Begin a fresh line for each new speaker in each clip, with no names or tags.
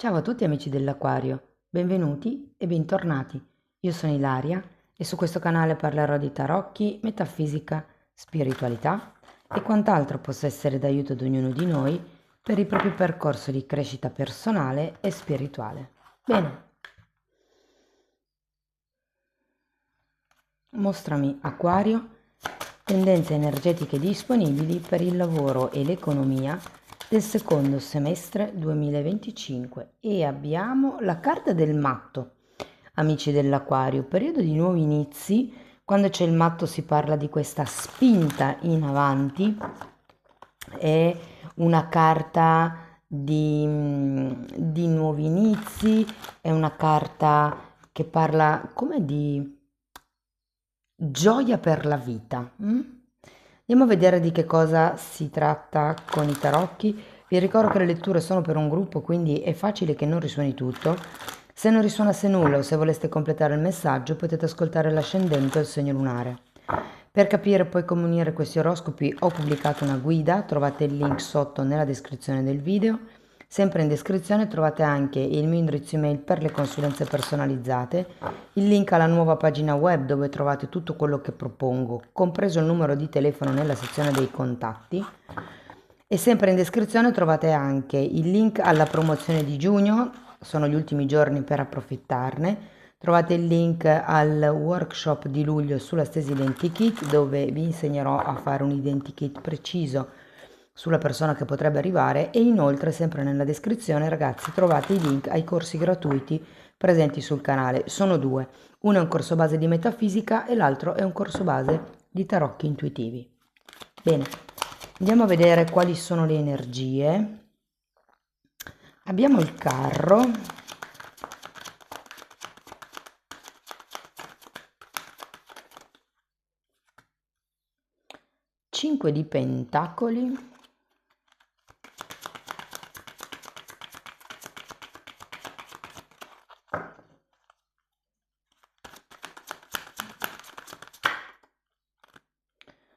Ciao a tutti amici dell'Aquario, benvenuti e bentornati. Io sono Ilaria e su questo canale parlerò di tarocchi, metafisica, spiritualità e quant'altro possa essere d'aiuto ad ognuno di noi per il proprio percorso di crescita personale e spirituale. Bene, mostrami Acquario, tendenze energetiche disponibili per il lavoro e l'economia del secondo semestre 2025 e abbiamo la carta del matto. Amici dell'Aquario, periodo di nuovi inizi, quando c'è il matto si parla di questa spinta in avanti, è una carta di nuovi inizi, è una carta che parla come di gioia per la vita. Andiamo a vedere di che cosa si tratta con i tarocchi. Vi ricordo che le letture sono per un gruppo, quindi è facile che non risuoni tutto. Se non risuonasse nulla o se voleste completare il messaggio, potete ascoltare l'ascendente o il segno lunare. Per capire poi come unire questi oroscopi ho pubblicato una guida, trovate il link sotto nella descrizione del video. Sempre in descrizione trovate anche il mio indirizzo email per le consulenze personalizzate, il link alla nuova pagina web dove trovate tutto quello che propongo, compreso il numero di telefono nella sezione dei contatti. E sempre in descrizione trovate anche il link alla promozione di giugno, sono gli ultimi giorni per approfittarne. Trovate il link al workshop di luglio sulla stesi identikit dove vi insegnerò a fare un identikit preciso sulla persona che potrebbe arrivare e inoltre sempre nella descrizione ragazzi trovate i link ai corsi gratuiti presenti sul canale. Sono due, uno è un corso base di metafisica e l'altro è un corso base di tarocchi intuitivi. Bene, andiamo a vedere quali sono le energie. Abbiamo il carro, 5 di pentacoli,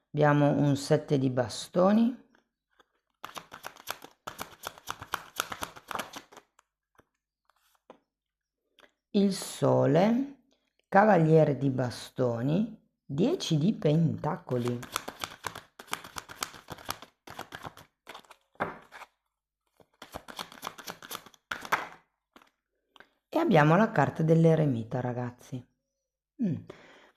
abbiamo un 7 di bastoni, il sole, cavaliere di bastoni, 10 di pentacoli. E abbiamo la carta dell'eremita, ragazzi.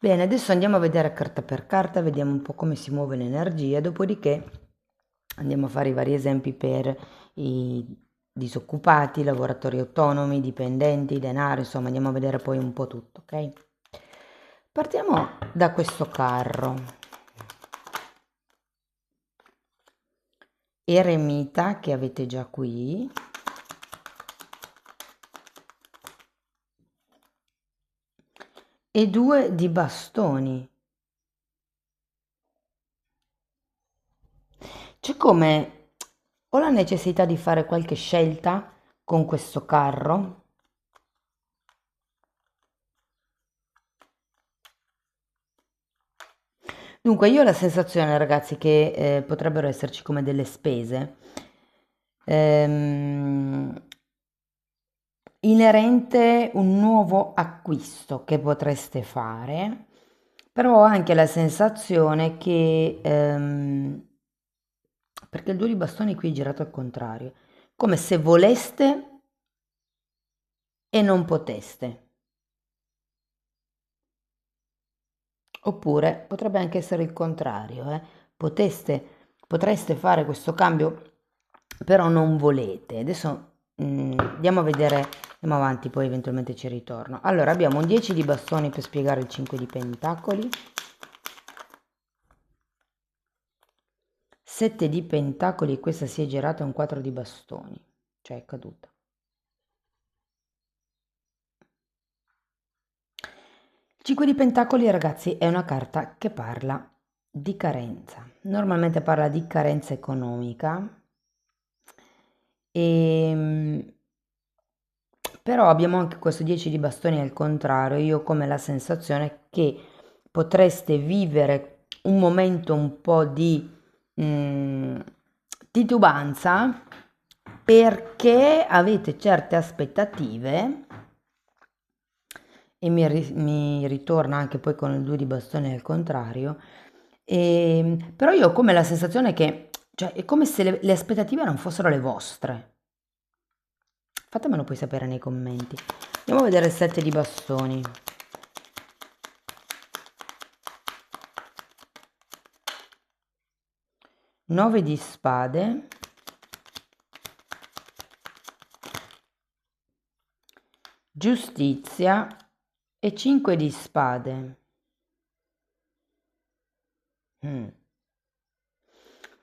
Bene, adesso andiamo a vedere carta per carta, vediamo un po' come si muove l'energia, dopodiché andiamo a fare i vari esempi per i disoccupati, lavoratori autonomi, dipendenti, denaro, insomma andiamo a vedere poi un po' tutto, ok? Partiamo da questo carro. Eremita che avete già qui. E 2 di bastoni. C'è come ho la necessità di fare qualche scelta con questo carro. Dunque, io ho la sensazione, ragazzi, che potrebbero esserci come delle spese ehm, inerente un nuovo acquisto che potreste fare, però ho anche la sensazione che, perché il 2 di bastoni qui è girato al contrario, come se voleste e non poteste. Oppure potrebbe anche essere il contrario, potreste fare questo cambio, però non volete. Adesso andiamo a vedere, andiamo avanti, poi eventualmente ci ritorno. Allora, abbiamo un 10 di bastoni per spiegare il 5 di pentacoli, 7 di pentacoli, e questa si è girata un 4 di bastoni, cioè è caduta. Il 5 di pentacoli, ragazzi, è una carta che parla di carenza. Normalmente parla di carenza economica. E, però abbiamo anche questo 10 di bastoni al contrario. Io ho come la sensazione che potreste vivere un momento un po' di titubanza perché avete certe aspettative e mi ritorna anche poi con il 2 di bastoni al contrario, però io ho come la sensazione che, cioè, è come se le aspettative non fossero le vostre. Fatemelo poi sapere nei commenti. Andiamo a vedere il 7 di bastoni. 9 di spade, giustizia e 5 di spade.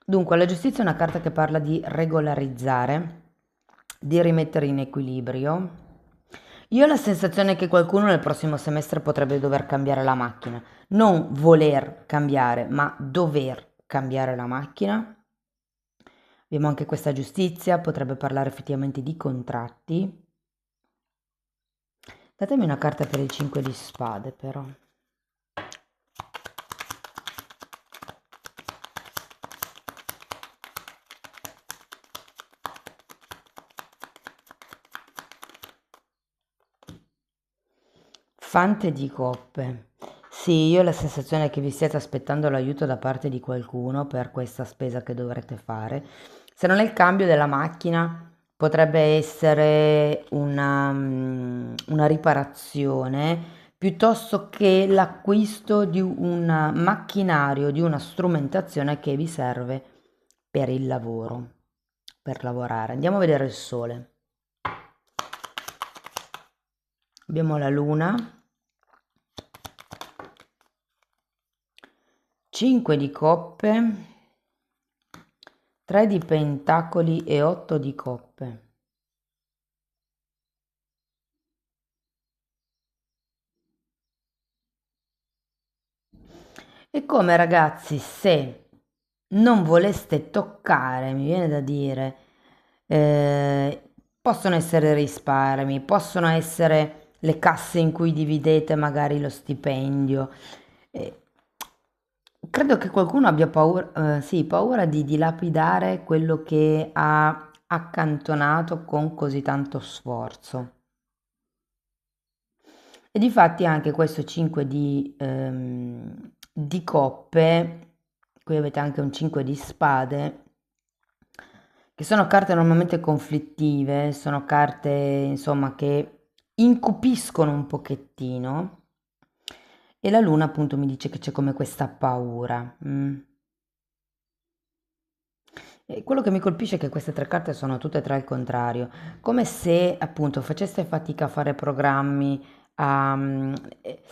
Dunque, la giustizia è una carta che parla di regolarizzare, di rimettere in equilibrio. Io ho la sensazione che qualcuno nel prossimo semestre potrebbe dover cambiare la macchina. Non voler cambiare, ma dover cambiare la macchina. Abbiamo anche questa giustizia, potrebbe parlare effettivamente di contratti. Datemi una carta per il 5 di spade, però. Fante di coppe. Sì, io ho la sensazione che vi stiate aspettando l'aiuto da parte di qualcuno per questa spesa che dovrete fare. Se non è il cambio della macchina, potrebbe essere una riparazione piuttosto che l'acquisto di un macchinario, di una strumentazione che vi serve per il lavoro, per lavorare. Andiamo a vedere il sole. Abbiamo la luna, 5 di coppe, 3 di pentacoli e 8 di coppe. È come ragazzi, se non voleste toccare, mi viene da dire, possono essere risparmi, possono essere le casse in cui dividete magari lo stipendio. Eh, Credo che qualcuno abbia paura, sì, paura di dilapidare quello che ha accantonato con così tanto sforzo. E difatti anche questo 5 di coppe, qui avete anche un 5 di spade, che sono carte normalmente conflittive, sono carte insomma che incupiscono un pochettino e la luna appunto mi dice che c'è come questa paura. E quello che mi colpisce è che queste tre carte sono tutte e tre al contrario, come se appunto faceste fatica a fare programmi, eh,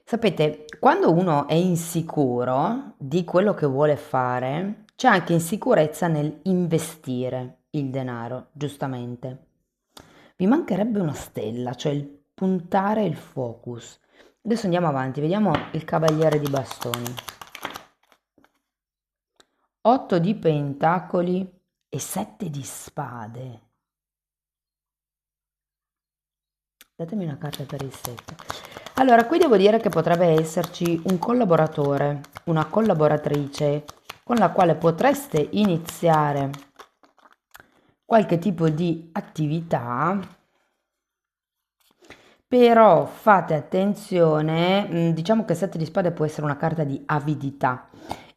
sapete, quando uno è insicuro di quello che vuole fare, c'è anche insicurezza nel investire il denaro, giustamente. Vi mancherebbe una stella, cioè il puntare il focus. Adesso andiamo avanti, vediamo il cavaliere di bastoni. 8 di pentacoli e 7 di spade. Datemi una carta per il 7. Allora, qui devo dire che potrebbe esserci un collaboratore, una collaboratrice con la quale potreste iniziare qualche tipo di attività, però fate attenzione, diciamo che 7 di spade può essere una carta di avidità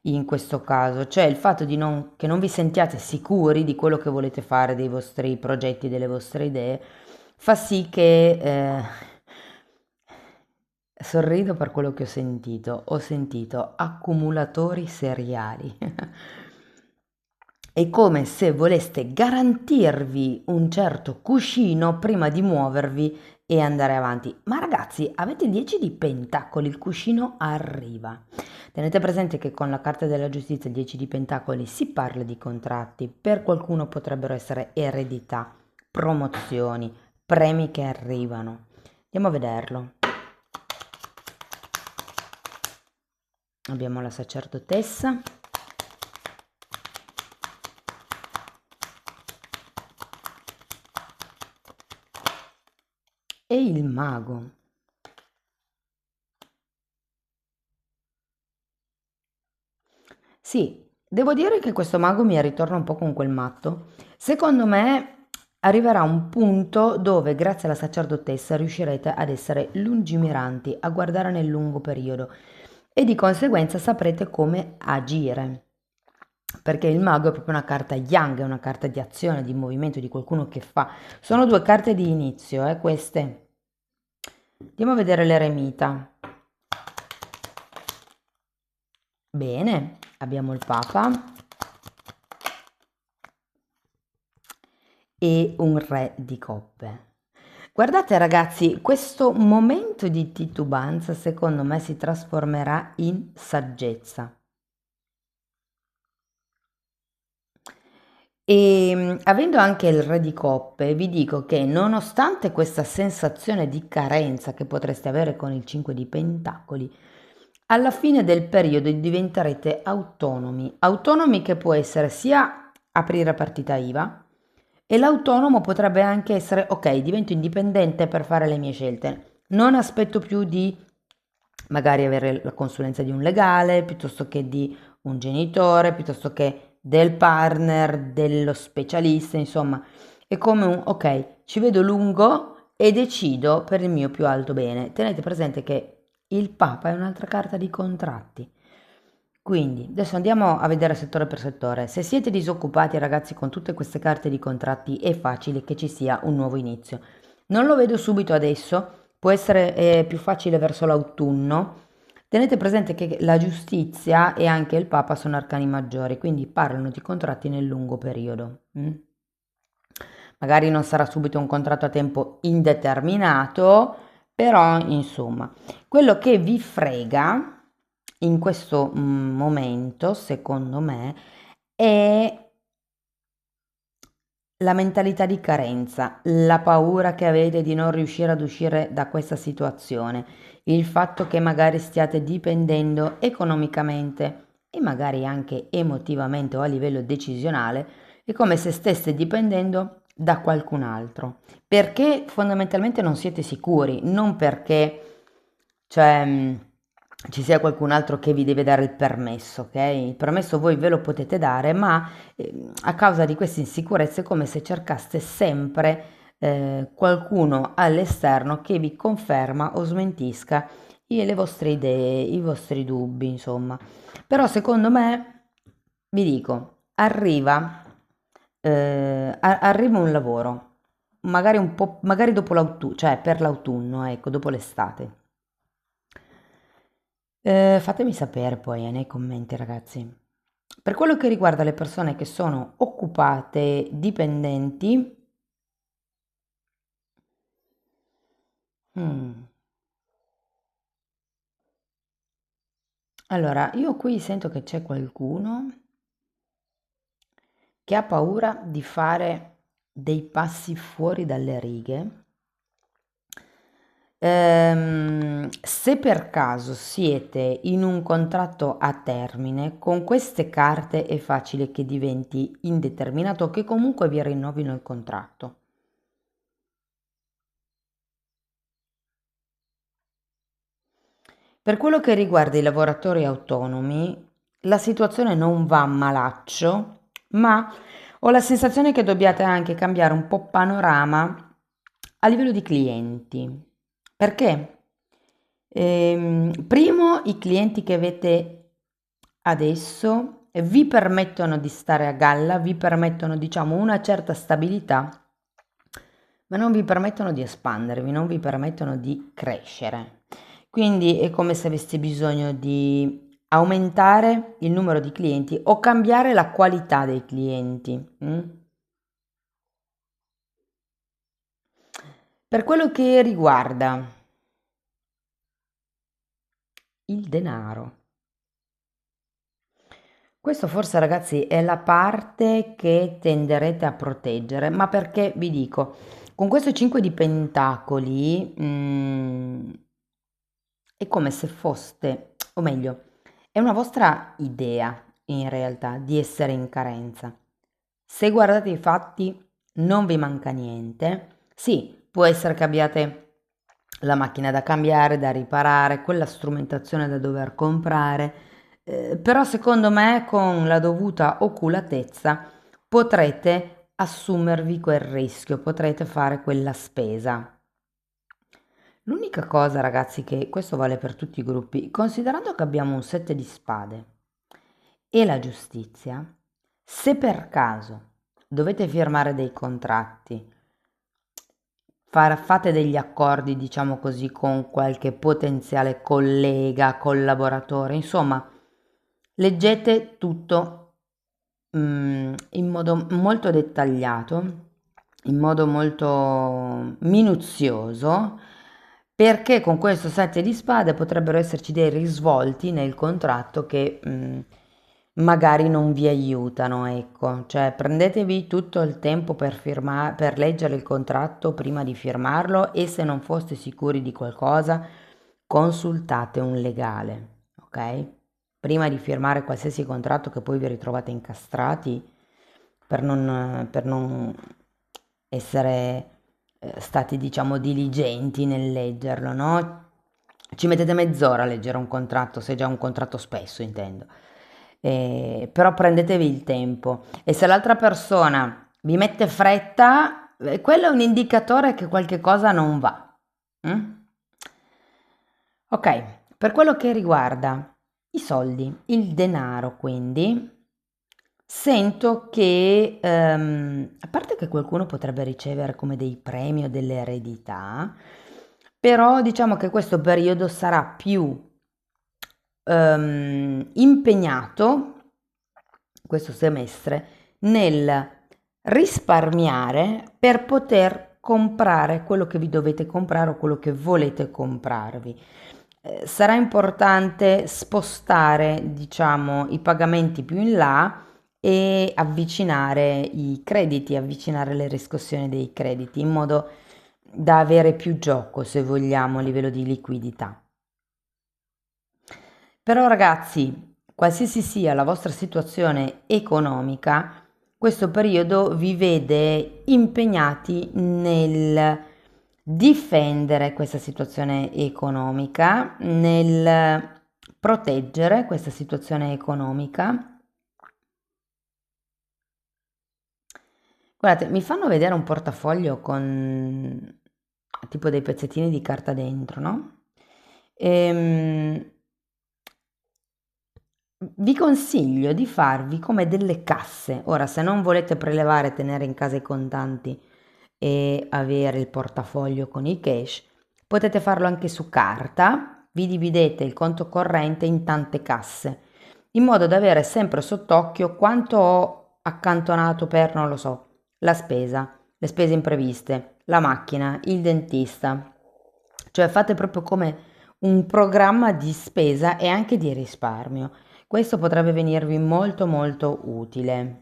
in questo caso, cioè il fatto di che non vi sentiate sicuri di quello che volete fare, dei vostri progetti, delle vostre idee, fa sì che sorrido per quello che ho sentito accumulatori seriali. È come se voleste garantirvi un certo cuscino prima di muovervi e andare avanti. Ma ragazzi, avete 10 di pentacoli, il cuscino arriva. Tenete presente che con la carta della giustizia, 10 di pentacoli, si parla di contratti. Per qualcuno potrebbero essere eredità, promozioni, premi che arrivano. Andiamo a vederlo. Abbiamo la sacerdotessa. E il mago. Sì, devo dire che questo mago mi ritorna un po' con quel matto, Secondo me arriverà un punto dove, grazie alla sacerdotessa, riuscirete ad essere lungimiranti, a guardare nel lungo periodo e di conseguenza saprete come agire. Perché il mago è proprio una carta yang, è una carta di azione, di movimento, di qualcuno che fa. Sono due carte di inizio, queste. Andiamo a vedere l'eremita. Bene, abbiamo il Papa e un Re di coppe. Guardate ragazzi, questo momento di titubanza secondo me si trasformerà in saggezza. E avendo anche il Re di coppe, vi dico che nonostante questa sensazione di carenza che potreste avere con il 5 di pentacoli, alla fine del periodo diventerete autonomi. Autonomi che può essere sia aprire partita IVA e l'autonomo potrebbe anche essere ok, divento indipendente per fare le mie scelte. Non aspetto più di magari avere la consulenza di un legale, piuttosto che di un genitore, piuttosto che del partner, dello specialista, insomma, è come un ok, ci vedo lungo e decido per il mio più alto bene. Tenete presente che il Papa è un'altra carta di contratti. Quindi, adesso andiamo a vedere settore per settore. Se siete disoccupati, ragazzi, con tutte queste carte di contratti, è facile che ci sia un nuovo inizio. Non lo vedo subito adesso, può essere più facile verso l'autunno. Tenete presente che la giustizia e anche il Papa sono arcani maggiori, quindi parlano di contratti nel lungo periodo. Magari non sarà subito un contratto a tempo indeterminato, però insomma, quello che vi frega in questo momento, secondo me, è la mentalità di carenza, la paura che avete di non riuscire ad uscire da questa situazione, il fatto che magari stiate dipendendo economicamente e magari anche emotivamente o a livello decisionale, è come se steste dipendendo da qualcun altro, perché fondamentalmente non siete sicuri, non perché cioè, ci sia qualcun altro che vi deve dare il permesso, ok? Il permesso voi ve lo potete dare, ma a causa di queste insicurezze è come se cercaste sempre qualcuno all'esterno che vi conferma o smentisca le vostre idee, i vostri dubbi, insomma. Però secondo me, vi dico, arriva un lavoro, magari un po', magari dopo l'autunno, cioè per l'autunno, ecco, dopo l'estate. Fatemi sapere poi nei commenti, ragazzi. Per quello che riguarda le persone che sono occupate, dipendenti, mm, allora io qui sento che c'è qualcuno che ha paura di fare dei passi fuori dalle righe. Se per caso siete in un contratto a termine, con queste carte è facile che diventi indeterminato o che comunque vi rinnovino il contratto. Per quello che riguarda i lavoratori autonomi, la situazione non va malaccio, ma ho la sensazione che dobbiate anche cambiare un po' panorama a livello di clienti. Perché? Primo, i clienti che avete adesso vi permettono di stare a galla, vi permettono, diciamo, una certa stabilità, ma non vi permettono di espandervi, non vi permettono di crescere. Quindi è come se aveste bisogno di aumentare il numero di clienti o cambiare la qualità dei clienti. Per quello che riguarda il denaro. Questo forse ragazzi è la parte che tenderete a proteggere, ma perché vi dico, con questo 5 di pentacoli è come se foste, o meglio, è una vostra idea in realtà di essere in carenza. Se guardate i fatti non vi manca niente. Sì, può essere che abbiate la macchina da cambiare, da riparare, quella strumentazione da dover comprare, però secondo me con la dovuta oculatezza potrete assumervi quel rischio, potrete fare quella spesa. L'unica cosa, ragazzi, che questo vale per tutti i gruppi, considerando che abbiamo un 7 di spade e la giustizia, se per caso dovete firmare dei contratti, fate degli accordi, diciamo così, con qualche potenziale collega, collaboratore, insomma, leggete tutto in modo molto dettagliato, in modo molto minuzioso, perché con questo 7 di spade potrebbero esserci dei risvolti nel contratto che magari non vi aiutano, ecco, cioè prendetevi tutto il tempo per leggere il contratto prima di firmarlo e se non foste sicuri di qualcosa, consultate un legale, ok? Prima di firmare qualsiasi contratto che poi vi ritrovate incastrati per non essere stati, diciamo, diligenti nel leggerlo, no? Ci mettete mezz'ora a leggere un contratto, se è già un contratto spesso, intendo. Però prendetevi il tempo e se l'altra persona vi mette fretta, quello è un indicatore che qualche cosa non va. Mm? Ok, per quello che riguarda i soldi, il denaro, quindi, sento che, a parte che qualcuno potrebbe ricevere come dei premi o delle eredità, però diciamo che questo periodo sarà più impegnato, questo semestre, nel risparmiare per poter comprare quello che vi dovete comprare o quello che volete comprarvi. Sarà importante spostare, diciamo, i pagamenti più in là e avvicinare i crediti, avvicinare le riscossioni dei crediti in modo da avere più gioco, se vogliamo, a livello di liquidità. Però ragazzi, qualsiasi sia la vostra situazione economica, questo periodo vi vede impegnati nel difendere questa situazione economica, nel proteggere questa situazione economica. Guardate, mi fanno vedere un portafoglio con tipo dei pezzettini di carta dentro, no? Ehm, Vi consiglio di farvi come delle casse. Ora, se non volete prelevare e tenere in casa i contanti e avere il portafoglio con i cash, potete farlo anche su carta. Vi dividete il conto corrente in tante casse, in modo da avere sempre sott'occhio quanto ho accantonato per, non lo so, la spesa, le spese impreviste, la macchina, il dentista. Cioè fate proprio come un programma di spesa e anche di risparmio. Questo potrebbe venirvi molto molto utile.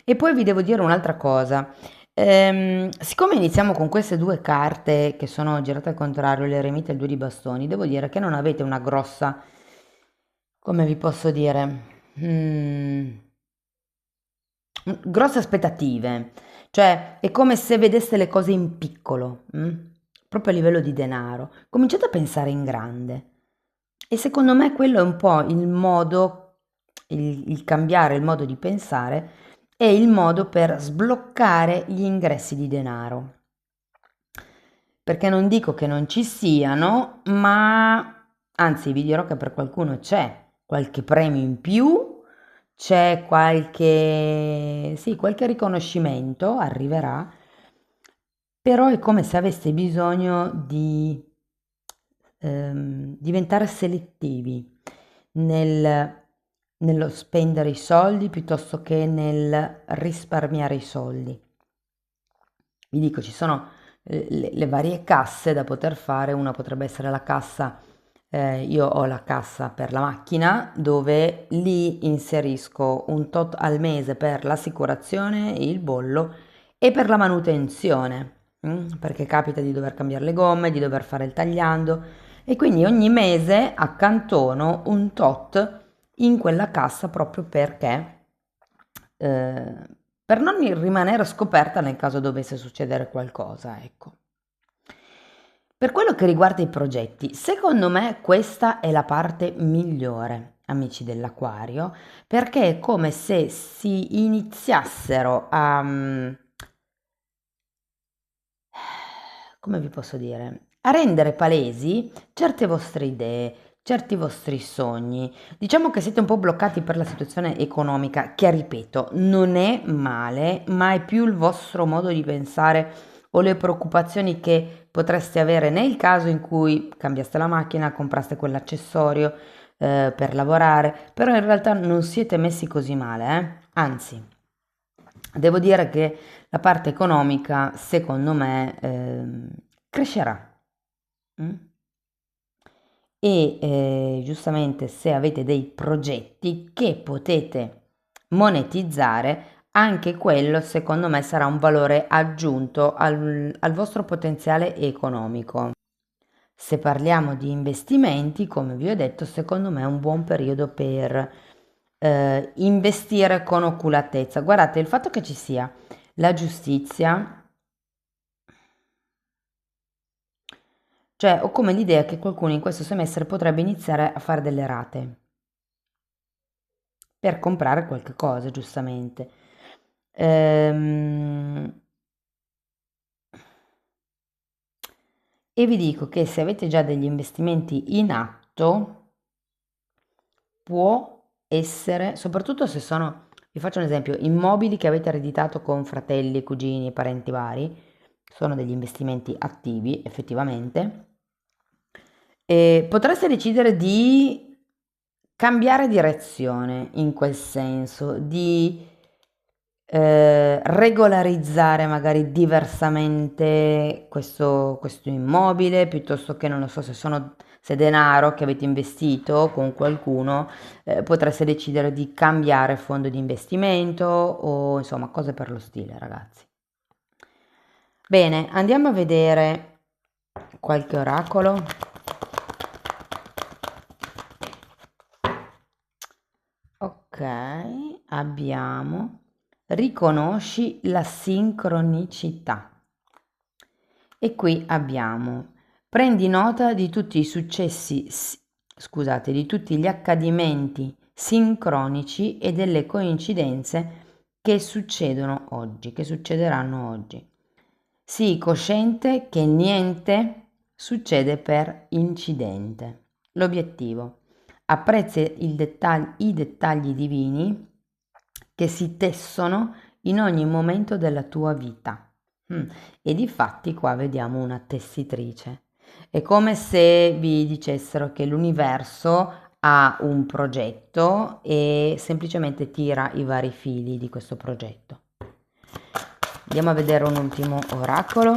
E poi vi devo dire un'altra cosa. Siccome iniziamo con queste due carte che sono girate al contrario, l'eremita e il due di bastoni, devo dire che non avete una grossa, come vi posso dire, grosse aspettative. Cioè, è come se vedeste le cose in piccolo, proprio a livello di denaro. Cominciate a pensare in grande. E secondo me quello è un po' il modo, il cambiare il modo di pensare, è il modo per sbloccare gli ingressi di denaro. Perché non dico che non ci siano, ma anzi vi dirò che per qualcuno c'è qualche premio in più, c'è qualche, sì, qualche riconoscimento arriverà, però è come se aveste bisogno di diventare selettivi nel, nello spendere i soldi piuttosto che nel risparmiare i soldi. Vi dico, ci sono le varie casse da poter fare, una potrebbe essere la cassa, io ho la cassa per la macchina dove lì inserisco un tot al mese per l'assicurazione, il bollo e per la manutenzione, perché capita di dover cambiare le gomme, di dover fare il tagliando e quindi ogni mese accantono un tot in quella cassa proprio perché eh, per non rimanere scoperta nel caso dovesse succedere qualcosa, ecco. Per quello che riguarda i progetti, secondo me questa è la parte migliore. amici dell'Aquario, perché è come se si iniziassero a, come vi posso dire, a rendere palesi certe vostre idee, certi vostri sogni. Diciamo che siete un po' bloccati per la situazione economica, che ripeto, non è male, ma è più il vostro modo di pensare o le preoccupazioni che potreste avere nel caso in cui cambiaste la macchina, compraste quell'accessorio per lavorare, però in realtà non siete messi così male, eh? Anzi, devo dire che la parte economica, secondo me, crescerà. Mm? E giustamente se avete dei progetti che potete monetizzare, anche quello secondo me sarà un valore aggiunto al vostro potenziale economico. Se parliamo di investimenti, come vi ho detto, secondo me è un buon periodo per investire con oculatezza. Guardate, il fatto che ci sia la giustizia, cioè ho come l'idea che qualcuno in questo semestre potrebbe iniziare a fare delle rate per comprare qualche cosa, giustamente. Ehm, e vi dico che se avete già degli investimenti in atto, può essere, soprattutto se sono, vi faccio un esempio, immobili che avete ereditato con fratelli, cugini, parenti vari, sono degli investimenti attivi effettivamente, e potreste decidere di cambiare direzione in quel senso, di regolarizzare magari diversamente questo immobile, piuttosto che non lo so se è denaro che avete investito con qualcuno, potreste decidere di cambiare fondo di investimento o insomma cose per lo stile, ragazzi. Bene, andiamo a vedere qualche oracolo. Ok, abbiamo riconosci la sincronicità. E qui abbiamo prendi nota di tutti i successi, scusate, di tutti gli accadimenti sincronici e delle coincidenze che succedono oggi, che succederanno oggi. Sii cosciente che niente succede per incidente. L'obiettivo: apprezza i dettagli divini che si tessono in ogni momento della tua vita. E difatti qua vediamo una tessitrice. È come se vi dicessero che l'universo ha un progetto e semplicemente tira i vari fili di questo progetto. Andiamo a vedere un ultimo oracolo.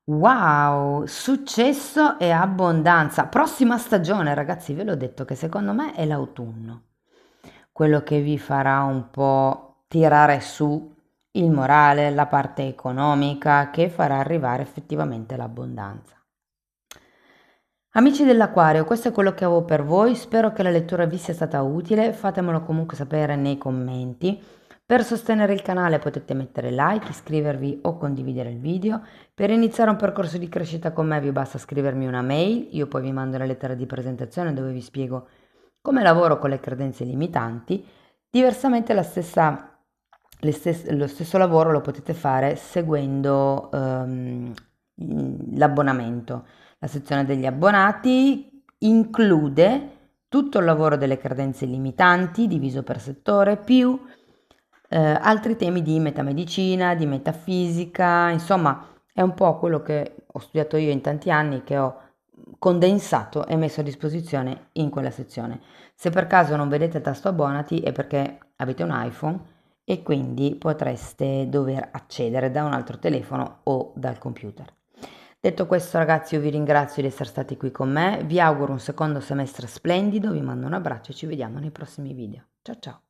Wow, successo e abbondanza. Prossima stagione, ragazzi, ve l'ho detto che secondo me è l'autunno. Quello che vi farà un po' tirare su il morale, la parte economica, che farà arrivare effettivamente l'abbondanza. Amici dell'Aquario, questo è quello che avevo per voi, spero che la lettura vi sia stata utile, fatemelo comunque sapere nei commenti. Per sostenere il canale potete mettere like, iscrivervi o condividere il video. Per iniziare un percorso di crescita con me vi basta scrivermi una mail, io poi vi mando una lettera di presentazione dove vi spiego come lavoro con le credenze limitanti. Diversamente lo stesso lavoro lo potete fare seguendo l'abbonamento. La sezione degli abbonati include tutto il lavoro delle credenze limitanti diviso per settore, più altri temi di metamedicina, di metafisica, insomma è un po' quello che ho studiato io in tanti anni, che ho condensato e messo a disposizione in quella sezione. Se per caso non vedete il tasto abbonati è perché avete un iPhone e quindi potreste dover accedere da un altro telefono o dal computer. Detto questo, ragazzi, io vi ringrazio di essere stati qui con me, vi auguro un secondo semestre splendido, vi mando un abbraccio e ci vediamo nei prossimi video. Ciao ciao!